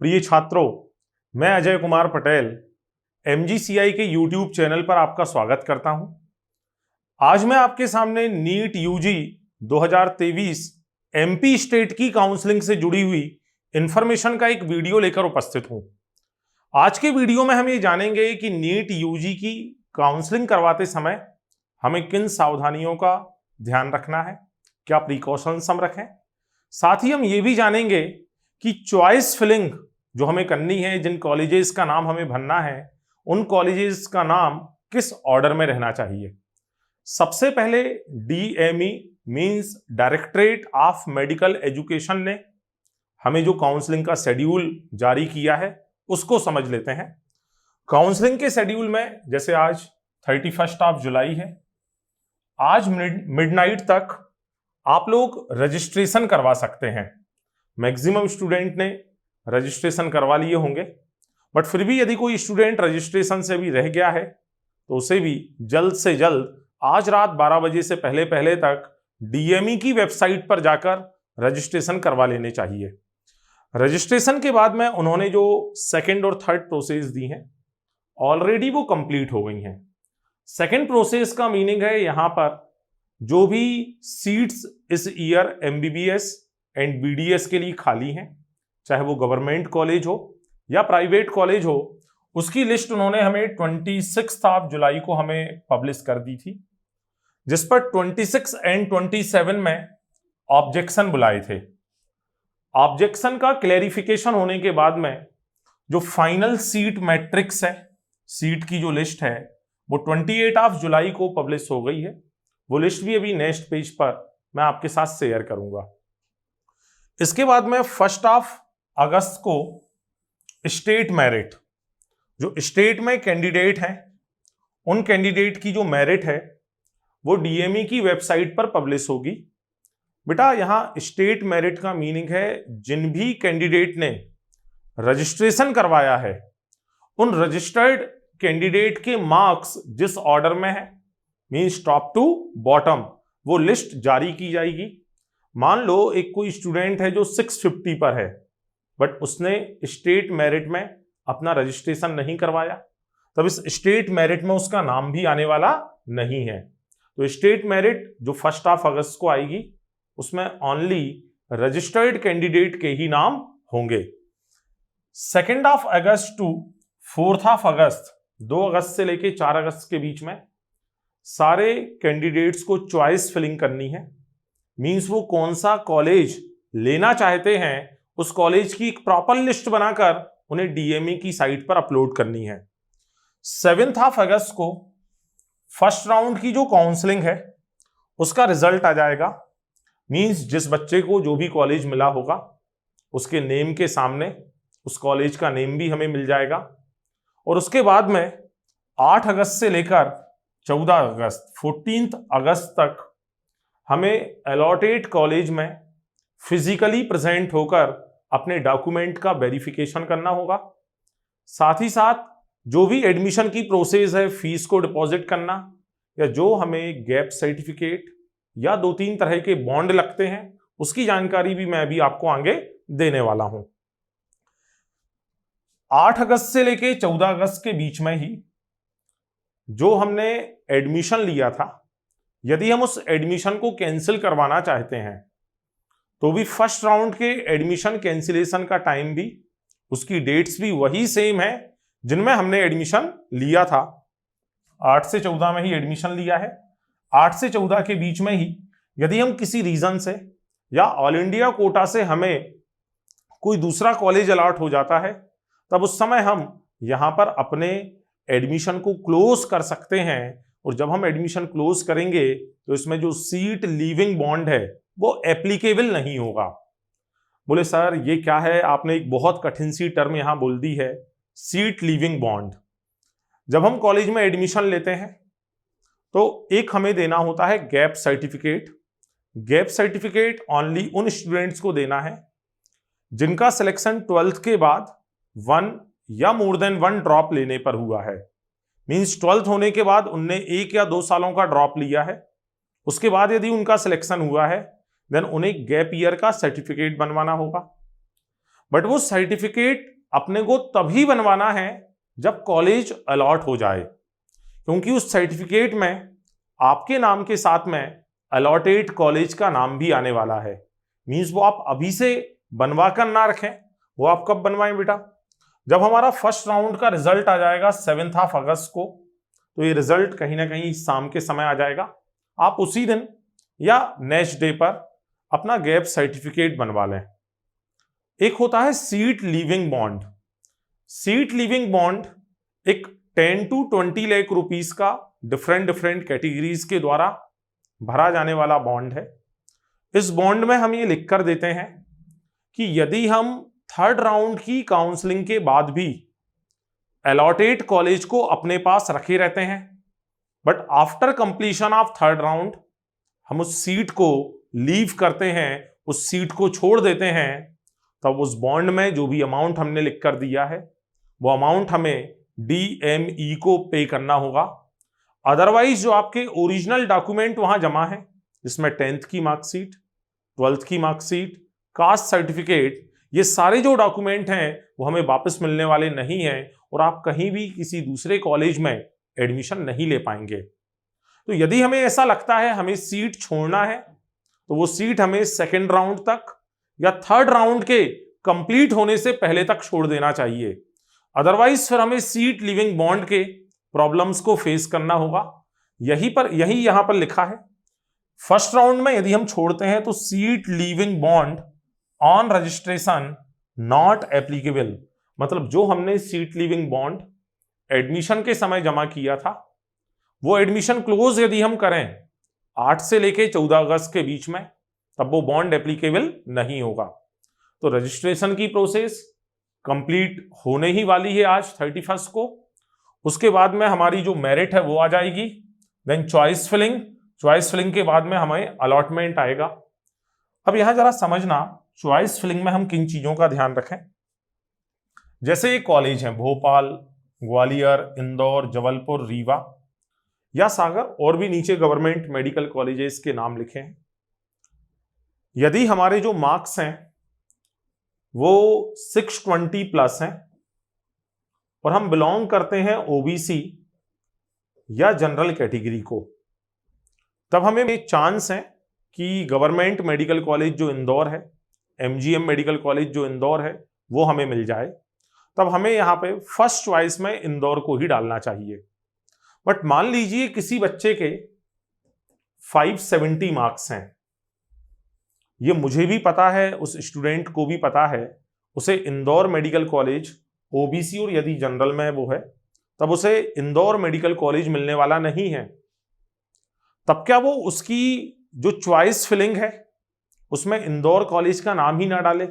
प्रिय छात्रों, मैं अजय कुमार पटेल MGCI के YouTube चैनल पर आपका स्वागत करता हूं। आज मैं आपके सामने नीट UG 2023 MP स्टेट की काउंसलिंग से जुड़ी हुई इंफॉर्मेशन का एक वीडियो लेकर उपस्थित हूं। आज के वीडियो में हम ये जानेंगे कि नीट UG की काउंसलिंग करवाते समय हमें किन सावधानियों का ध्यान रखना है, क्या प्रिकॉशंस हम रखें। साथ ही हम ये भी जानेंगे कि चॉइस फिलिंग जो हमें करनी है, जिन कॉलेजेस का नाम हमें भरना है, उन कॉलेजेस का नाम किस ऑर्डर में रहना चाहिए। सबसे पहले DME means directorate of medical education ने हमें जो काउंसलिंग का शेड्यूल जारी किया है उसको समझ लेते हैं। काउंसलिंग के शेड्यूल में जैसे आज 31 जुलाई है, आज मिडनाइट तक आप लोग रजिस्ट्रेशन करवा सकते हैं। मैक्सिमम स्टूडेंट ने रजिस्ट्रेशन करवा लिए होंगे, बट फिर भी यदि कोई स्टूडेंट रजिस्ट्रेशन से भी रह गया है तो उसे भी जल्द से जल्द आज रात 12 बजे से पहले तक DME की वेबसाइट पर जाकर रजिस्ट्रेशन करवा लेने चाहिए। रजिस्ट्रेशन के बाद में उन्होंने जो सेकेंड और थर्ड प्रोसेस दी हैं ऑलरेडी वो कंप्लीट हो गई हैं। सेकेंड प्रोसेस का मीनिंग है यहाँ पर जो भी सीट्स इस ईयर MBBS एंड BDS के लिए खाली हैं, चाहे वो गवर्नमेंट कॉलेज हो या प्राइवेट कॉलेज हो, उसकी लिस्ट उन्होंने हमें 26 जुलाई को हमें पब्लिश कर दी थी, जिस पर 26 एंड 27 में ऑब्जेक्शन बुलाए थे। ऑब्जेक्शन का क्लैरिफिकेशन होने के बाद में जो फाइनल सीट मैट्रिक्स है, सीट की जो लिस्ट है, वो 28 जुलाई को पब्लिश हो गई है। वो लिस्ट भी अभी नेक्स्ट पेज पर मैं आपके साथ शेयर करूंगा। इसके बाद में 1 अगस्त को स्टेट मेरिट, जो स्टेट में कैंडिडेट हैं उन कैंडिडेट की जो मेरिट है वो DME की वेबसाइट पर पब्लिश होगी। बेटा यहां स्टेट मेरिट का मीनिंग है जिन भी कैंडिडेट ने रजिस्ट्रेशन करवाया है उन रजिस्टर्ड कैंडिडेट के मार्क्स जिस ऑर्डर में है, मींस टॉप टू बॉटम, वो लिस्ट जारी की जाएगी। मान लो एक कोई स्टूडेंट है जो 650 पर है, बट उसने स्टेट मेरिट में अपना रजिस्ट्रेशन नहीं करवाया, तब इस स्टेट मेरिट में उसका नाम भी आने वाला नहीं है। तो स्टेट मेरिट जो 1 अगस्त को आएगी उसमें ओनली रजिस्टर्ड कैंडिडेट के ही नाम होंगे। 2 अगस्त टू 4 अगस्त, 2 अगस्त से लेके 4 अगस्त के बीच में सारे कैंडिडेट्स को चॉइस फिलिंग करनी है। मींस वो कौन सा कॉलेज लेना चाहते हैं उस कॉलेज की एक प्रॉपर लिस्ट बनाकर उन्हें DME की साइट पर अपलोड करनी है। 7 अगस्त को फर्स्ट राउंड की जो काउंसलिंग है उसका रिजल्ट आ जाएगा। मींस जिस बच्चे को जो भी कॉलेज मिला होगा उसके नेम के सामने उस कॉलेज का नेम भी हमें मिल जाएगा। और उसके बाद में 8 अगस्त से लेकर 14 अगस्त 14 अगस्त तक हमें अलॉटेड कॉलेज में फिजिकली प्रेजेंट होकर अपने डॉक्यूमेंट का वेरिफिकेशन करना होगा। साथ ही साथ जो भी एडमिशन की प्रोसेस है, फीस को डिपॉजिट करना, या जो हमें गैप सर्टिफिकेट या 2-3 तरह के बॉन्ड लगते हैं, उसकी जानकारी भी मैं अभी आपको आगे देने वाला हूं। 8 अगस्त से लेके 14 अगस्त के बीच में ही जो हमने एडमिशन लिया था, यदि हम उस एडमिशन को कैंसिल करवाना चाहते हैं तो भी फर्स्ट राउंड के एडमिशन कैंसिलेशन का टाइम भी, उसकी डेट्स भी वही सेम है जिनमें हमने एडमिशन लिया था। 8 से 14 में ही एडमिशन लिया है। 8 से 14 के बीच में ही यदि हम किसी रीजन से या ऑल इंडिया कोटा से हमें कोई दूसरा कॉलेज अलॉट हो जाता है, तब उस समय हम यहां पर अपने एडमिशन को क्लोज कर सकते हैं। और जब हम एडमिशन क्लोज करेंगे तो इसमें जो सीट लीविंग बॉन्ड है वो एप्लीकेबल नहीं होगा। बोले सर ये क्या है, आपने एक बहुत कठिन सी टर्म यहां बोल दी है, सीट लीविंग बॉन्ड। जब हम कॉलेज में एडमिशन लेते हैं तो एक हमें देना होता है gap certificate. Gap certificate only उन स्टूडेंट्स को देना है जिनका सिलेक्शन 12th के बाद 1 या मोर देन 1 ड्रॉप लेने पर हुआ है। मींस 12th होने के बाद उनने 1 या 2 सालों का ड्रॉप लिया है, उसके बाद यदि उनका सिलेक्शन हुआ है देन उन्हें गैप ईयर का सर्टिफिकेट बनवाना होगा। बट वो सर्टिफिकेट अपने को तभी बनवाना है जब कॉलेज अलॉट हो जाए, क्योंकि उस सर्टिफिकेट में आपके नाम के साथ में अलॉटेड कॉलेज का नाम भी आने वाला है। मींस वो आप अभी से बनवा कर ना रखें। वो आप कब बनवाएं बेटा? जब हमारा फर्स्ट राउंड का रिजल्ट आ जाएगा 7 अगस्त को, तो ये रिजल्ट कहीं ना कहीं शाम के समय आ जाएगा। आप उसी दिन या नेक्स्ट डे पर अपना गैप सर्टिफिकेट बनवा लें। एक होता है seat leaving bond. Seat leaving bond एक 10 to 20 लाख रुपीस का डिफरेंट कैटेगरीज के द्वारा भरा जाने वाला बॉन्ड है। इस बॉन्ड में हम ये लिख कर देते हैं कि यदि हम थर्ड राउंड की काउंसलिंग के बाद भी अलॉटेड कॉलेज को अपने पास रखे रहते हैं, but after completion of third round हम उस सीट को लीव करते हैं, उस सीट को छोड़ देते हैं, तब उस बॉन्ड में जो भी अमाउंट हमने लिख कर दिया है वो अमाउंट हमें DME को पे करना होगा। अदरवाइज जो आपके ओरिजिनल डॉक्यूमेंट वहां जमा है, जिसमें 10th की मार्कशीट, 12th की मार्कशीट, कास्ट सर्टिफिकेट, ये सारे जो डॉक्यूमेंट हैं वो हमें वापस मिलने वाले नहीं हैं और आप कहीं भी किसी दूसरे कॉलेज में एडमिशन नहीं ले पाएंगे। तो यदि हमें ऐसा लगता है हमें सीट छोड़ना है, तो वो सीट हमें सेकेंड राउंड तक या थर्ड राउंड के कंप्लीट होने से पहले तक छोड़ देना चाहिए। अदरवाइज फिर हमें सीट लिविंग बॉन्ड के प्रॉब्लम्स को फेस करना होगा। यही यहां पर लिखा है, फर्स्ट राउंड में यदि हम छोड़ते हैं तो seat leaving bond on registration not applicable. मतलब जो हमने सीट लीविंग बॉन्ड एडमिशन के समय जमा किया था, वो एडमिशन क्लोज यदि हम करें 8 से लेके 14 अगस्त के बीच में, तब वो बॉन्ड एप्लीकेबल नहीं होगा। तो रजिस्ट्रेशन की प्रोसेस कंप्लीट होने ही वाली है आज 31 को। उसके बाद में हमारी जो मेरिट है वो आ जाएगी। देन चॉइस फिलिंग के बाद में हमें अलॉटमेंट आएगा। अब यहां जरा समझना, चॉइस फिलिंग में हम किन चीजों का ध्यान रखें। जैसे ये कॉलेज है भोपाल, ग्वालियर, इंदौर, जबलपुर, रीवा या सागर, और भी नीचे गवर्नमेंट मेडिकल कॉलेजेस के नाम लिखे हैं। यदि हमारे जो मार्क्स हैं वो 620 प्लस हैं और हम बिलोंग करते हैं ओबीसी या जनरल कैटेगरी को, तब हमें एक चांस है कि गवर्नमेंट मेडिकल कॉलेज जो इंदौर है, MGM मेडिकल कॉलेज जो इंदौर है, वो हमें मिल जाए। तब हमें यहां पे फर्स्ट चॉइस में इंदौर को ही डालना चाहिए। बट मान लीजिए किसी बच्चे के 570 मार्क्स हैं, ये मुझे भी पता है, उस स्टूडेंट को भी पता है, उसे इंदौर मेडिकल कॉलेज ओबीसी और यदि जनरल में वो है तब उसे इंदौर मेडिकल कॉलेज मिलने वाला नहीं है। तब क्या वो उसकी जो चॉइस फिलिंग है उसमें इंदौर कॉलेज का नाम ही ना डाले,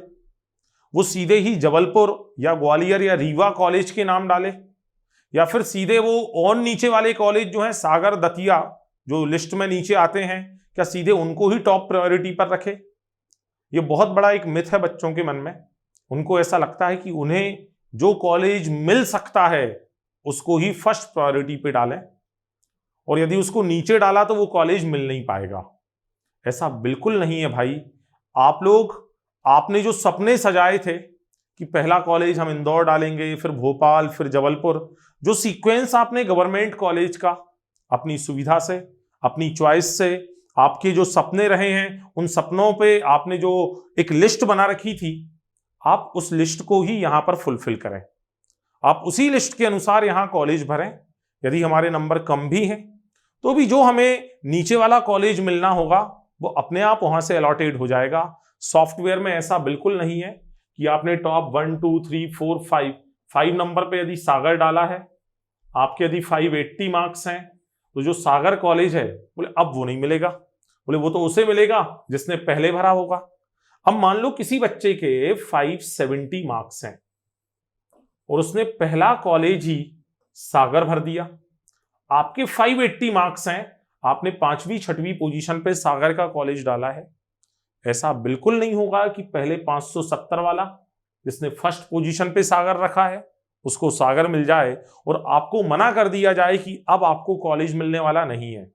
वो सीधे ही जबलपुर या ग्वालियर या रीवा कॉलेज के नाम डाले, या फिर सीधे वो और नीचे वाले कॉलेज जो हैं सागर, दतिया, जो लिस्ट में नीचे आते हैं, क्या सीधे उनको ही टॉप प्रायोरिटी पर रखे? ये बहुत बड़ा एक मिथ है बच्चों के मन में। उनको ऐसा लगता है कि उन्हें जो कॉलेज मिल सकता है उसको ही फर्स्ट प्रायोरिटी पे डालें, और यदि उसको नीचे डाला तो वो कॉलेज मिल नहीं पाएगा। ऐसा बिल्कुल नहीं है भाई। आपने जो सपने सजाए थे कि पहला कॉलेज हम इंदौर डालेंगे, फिर भोपाल, फिर जबलपुर, जो सीक्वेंस आपने गवर्नमेंट कॉलेज का अपनी सुविधा से, अपनी चॉइस से, आपके जो सपने रहे हैं, उन सपनों पे आपने जो एक लिस्ट बना रखी थी, आप उस लिस्ट को ही यहां पर फुलफिल करें। आप उसी लिस्ट के अनुसार यहां कॉलेज भरें। यदि हमारे नंबर कम भी हैं तो भी जो हमें नीचे वाला कॉलेज मिलना होगा वो अपने आप वहां से अलॉटेड हो जाएगा। सॉफ्टवेयर में ऐसा बिल्कुल नहीं है कि आपने टॉप 1 2 3 4 5 नंबर पे यदि सागर डाला है, आपके यदि 580 मार्क्स हैं, तो जो सागर कॉलेज है बोले अब वो नहीं मिलेगा, बोले वो तो उसे मिलेगा जिसने पहले भरा होगा। अब मान लो किसी बच्चे के 570 मार्क्स हैं और उसने पहला कॉलेज ही सागर भर दिया। आपके 580 मार्क्स हैं, आपने 5वीं 6वीं पोजीशन पे सागर का कॉलेज डाला है। ऐसा बिल्कुल नहीं होगा कि पहले 570 वाला जिसने फर्स्ट पोजीशन पे सागर रखा है उसको सागर मिल जाए और आपको मना कर दिया जाए कि अब आपको कॉलेज मिलने वाला नहीं है।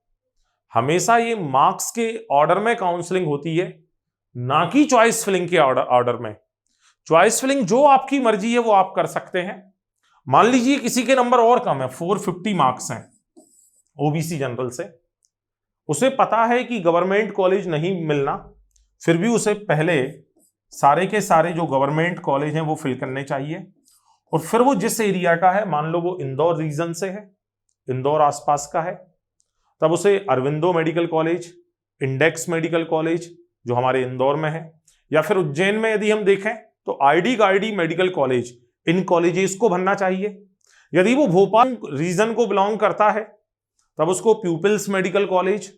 हमेशा ये मार्क्स के ऑर्डर में काउंसलिंग होती है, ना कि चॉइस फिलिंग के ऑर्डर में। चॉइस फिलिंग जो आपकी मर्जी है वो आप कर सकते हैं। मान लीजिए किसी के नंबर और कम है, 450 मार्क्स हैं ओबीसी जनरल से, उसे पता है कि गवर्नमेंट कॉलेज नहीं मिलना, फिर भी उसे पहले सारे के सारे जो गवर्नमेंट कॉलेज हैं वो फिल करने चाहिए। और फिर वो जिस एरिया का है, मान लो वो इंदौर रीजन से है, इंदौर आसपास का है, तब उसे Aurobindo medical college, index medical college जो हमारे इंदौर में है, या फिर उज्जैन में यदि हम देखें तो आईडी गार्डी मेडिकल कॉलेज, इन कॉलेजेस को भरना चाहिए। यदि वो भोपाल रीजन को बिलोंग करता है तब उसको pupils medical college,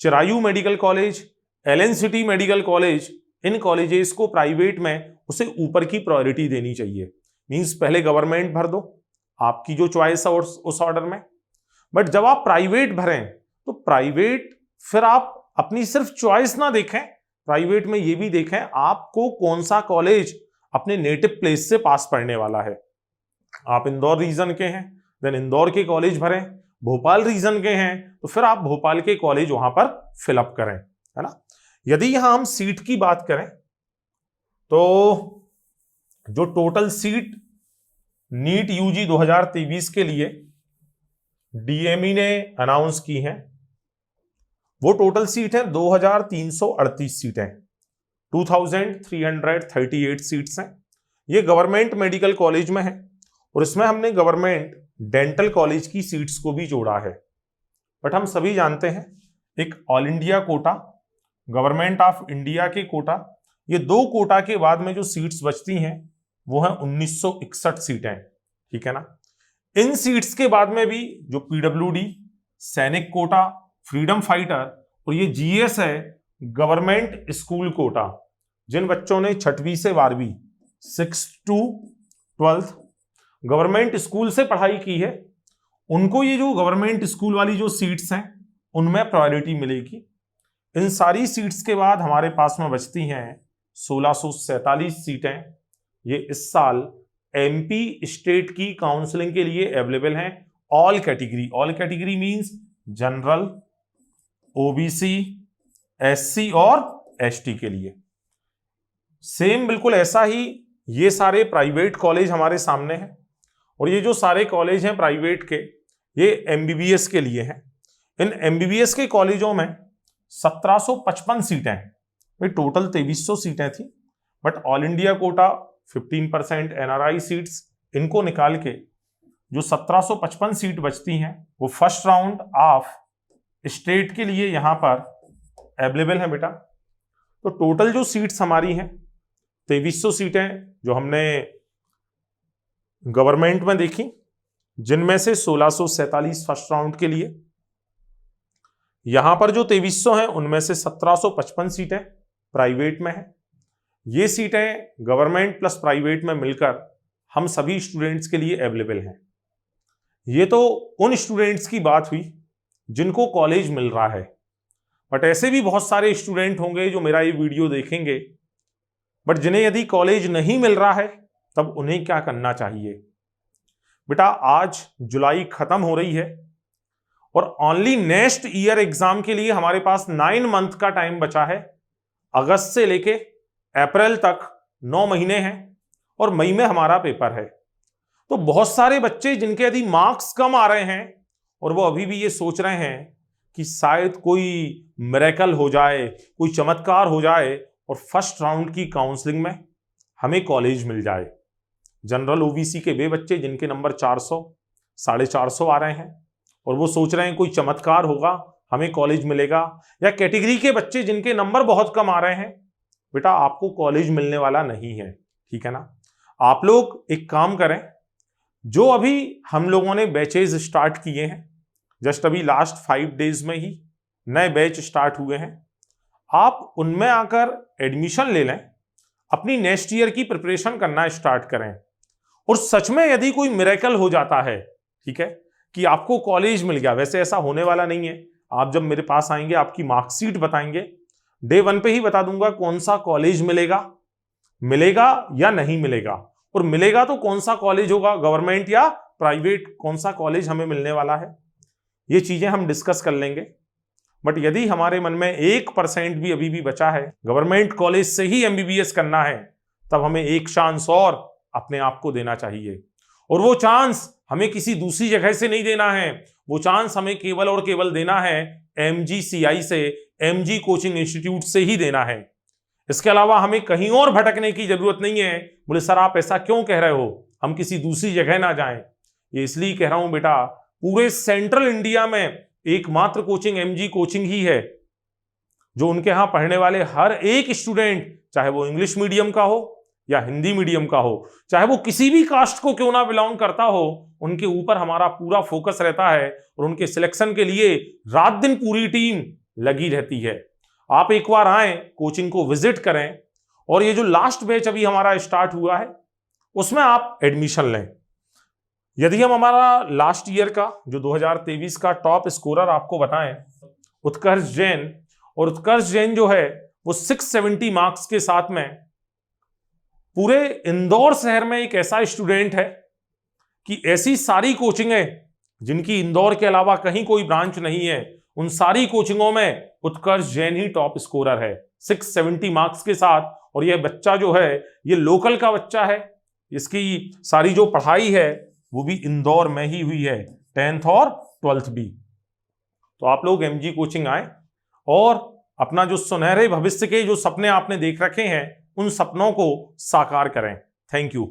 Chirayu medical college, Allen city medical college, इन कॉलेजेस को प्राइवेट में उसे ऊपर की प्रायोरिटी देनी चाहिए। मींस पहले गवर्नमेंट भर दो, आपकी जो चॉइस है उस ऑर्डर में। बट जब आप प्राइवेट भरें तो प्राइवेट फिर आप अपनी सिर्फ चॉइस ना देखें, प्राइवेट में ये भी देखें आपको कौन सा कॉलेज अपने नेटिव प्लेस से पास पड़ने वाला है। आप इंदौर रीजन के हैं देन इंदौर के कॉलेज भरें, भोपाल रीजन के हैं तो फिर आप भोपाल के कॉलेज वहां पर फिलअप करें, है ना। यदि यहां हम सीट की बात करें तो जो टोटल सीट नीट यूजी 2023 के लिए डीएमई ने अनाउंस की हैं वो टोटल सीट है 2338 सीटें, 2338 सीट्स हैं। ये गवर्नमेंट मेडिकल कॉलेज में है और इसमें हमने गवर्नमेंट डेंटल कॉलेज की सीट्स को भी जोड़ा है। बट हम सभी जानते हैं एक all India quota, government of India के कोटा, ये दो कोटा के बाद में जो सीट्स बचती हैं वो है 1961 सीटें, ठीक है ना। इन सीट्स के बाद में भी जो पीडब्ल्यूडी, सैनिक कोटा, फ्रीडम फाइटर और ये जीएस है गवर्नमेंट स्कूल कोटा, जिन बच्चों ने 6वीं से 12वीं 6 to 12 गवर्नमेंट स्कूल से पढ़ाई की है, उनको ये जो गवर्नमेंट स्कूल वाली जो सीट्स हैं उनमें प्रायोरिटी मिलेगी। इन सारी सीट्स के बाद हमारे पास में बचती हैं 1647 सीटें। ये इस साल एमपी स्टेट की काउंसलिंग के लिए अवेलेबल हैं। All category means general, OBC, SC और एसटी के लिए। सेम बिल्कुल ऐसा ही ये सारे प्राइवेट कॉलेज हमारे सामने हैं और ये जो सारे कॉलेज हैं प्राइवेट के ये एमबीबीएस के लिए हैं। इन एमबीबीएस के कॉलेजों में 1755 सीटें हैं, भाई टोटल 2300 सीटें थी, but all India quota 15% NRI seats, इनको निकाल के जो 1755 सीट बचती हैं वो फर्स्ट राउंड ऑफ स्टेट के लिए यहां पर अवेलेबल है बेटा। तो टोटल जो सीट्स हमारी हैं 2300 सीटें जो हमने गवर्नमेंट में देखी, जिनमें से 1647 फर्स्ट राउंड के लिए, यहां पर जो 2300 हैं उनमें से 1755 सीटें प्राइवेट में हैं। ये सीटें गवर्नमेंट प्लस प्राइवेट में मिलकर हम सभी स्टूडेंट्स के लिए अवेलेबल हैं। ये तो उन स्टूडेंट्स की बात हुई जिनको कॉलेज मिल रहा है, बट ऐसे भी बहुत सारे स्टूडेंट होंगे जो मेरा ये वीडियो देखेंगे बट जिन्हें यदि कॉलेज नहीं मिल रहा है तब उन्हें क्या करना चाहिए। बेटा आज जुलाई खत्म हो रही है और ओनली नेक्स्ट ईयर एग्जाम के लिए हमारे पास 9 मंथ का टाइम बचा है। अगस्त से लेके अप्रैल तक 9 महीने हैं और मई में हमारा पेपर है। तो बहुत सारे बच्चे जिनके यदि मार्क्स कम आ रहे हैं और वो अभी भी ये सोच रहे हैं कि शायद कोई मिरेकल हो जाए, कोई चमत्कार हो जाए और फर्स्ट राउंड की काउंसलिंग में हमें कॉलेज मिल जाए। जनरल ओबीसी के वे बच्चे जिनके नंबर 400, 450 आ रहे हैं और वो सोच रहे हैं कोई चमत्कार होगा, हमें कॉलेज मिलेगा, या कैटेगरी के बच्चे जिनके नंबर बहुत कम आ रहे हैं, बेटा आपको कॉलेज मिलने वाला नहीं है, ठीक है ना। आप लोग एक काम करें, जो अभी हम लोगों ने बैचेज स्टार्ट किए हैं, जस्ट अभी लास्ट 5 डेज में ही नए बैच स्टार्ट हुए हैं, आप उनमें आकर एडमिशन ले लें, अपनी नेक्स्ट ईयर की प्रिपरेशन करना स्टार्ट करें। और सच में यदि कोई मिरेकल हो जाता है, ठीक है, कि आपको कॉलेज मिल गया, वैसे ऐसा होने वाला नहीं है। आप जब मेरे पास आएंगे आपकी मार्कशीट बताएंगे, डे 1 पे ही बता दूंगा कौन सा कॉलेज मिलेगा या नहीं मिलेगा, और मिलेगा तो कौन सा कॉलेज होगा, गवर्नमेंट या प्राइवेट, कौन सा कॉलेज हमें मिलने वाला है, ये चीजें हम डिस्कस कर लेंगे। बट यदि हमारे मन में 1% भी अभी भी बचा है गवर्नमेंट कॉलेज से ही एमबीबीएस करना है, तब हमें एक चांस और अपने आप को देना चाहिए। और वो चांस हमें किसी दूसरी जगह से नहीं देना है, वो चांस हमें केवल और केवल देना है MGCI से, MG कोचिंग इंस्टीट्यूट से ही देना है। इसके अलावा हमें कहीं और भटकने की जरूरत नहीं है। बोले सर आप ऐसा क्यों कह रहे हो, हम किसी दूसरी जगह ना जाएं। ये इसलिए कह रहा हूं बेटा, पूरे सेंट्रल इंडिया में एकमात्र कोचिंग MG कोचिंग ही है जो उनके यहां पढ़ने वाले हर एक स्टूडेंट, चाहे वो इंग्लिश मीडियम का हो या हिंदी मीडियम का हो, चाहे वो किसी भी कास्ट को क्यों ना बिलोंग करता हो, उनके ऊपर हमारा पूरा फोकस रहता है और उनके सिलेक्शन के लिए रात दिन पूरी टीम लगी रहती है। आप एक बार आए, कोचिंग को विजिट करें और ये जो लास्ट बैच अभी हमारा स्टार्ट हुआ है उसमें आप एडमिशन लें। यदि हम हमारा लास्ट ईयर का जो 2023 का टॉप स्कोरर आपको बताएं, उत्कर्ष जैन, और उत्कर्ष जैन जो है वो 670 मार्क्स के साथ में पूरे इंदौर शहर में एक ऐसा स्टूडेंट है कि ऐसी सारी कोचिंगें जिनकी इंदौर के अलावा कहीं कोई ब्रांच नहीं है, उन सारी कोचिंगों में उत्कर्ष जैन ही टॉप स्कोरर है 670 मार्क्स के साथ। और यह बच्चा जो है ये लोकल का बच्चा है, इसकी सारी जो पढ़ाई है वो भी इंदौर में ही हुई है, 10th और 12th भी। तो आप लोग MG कोचिंग आए और अपना जो सुनहरे भविष्य के जो सपने आपने देख रखे हैं उन सपनों को साकार करें। Thank you.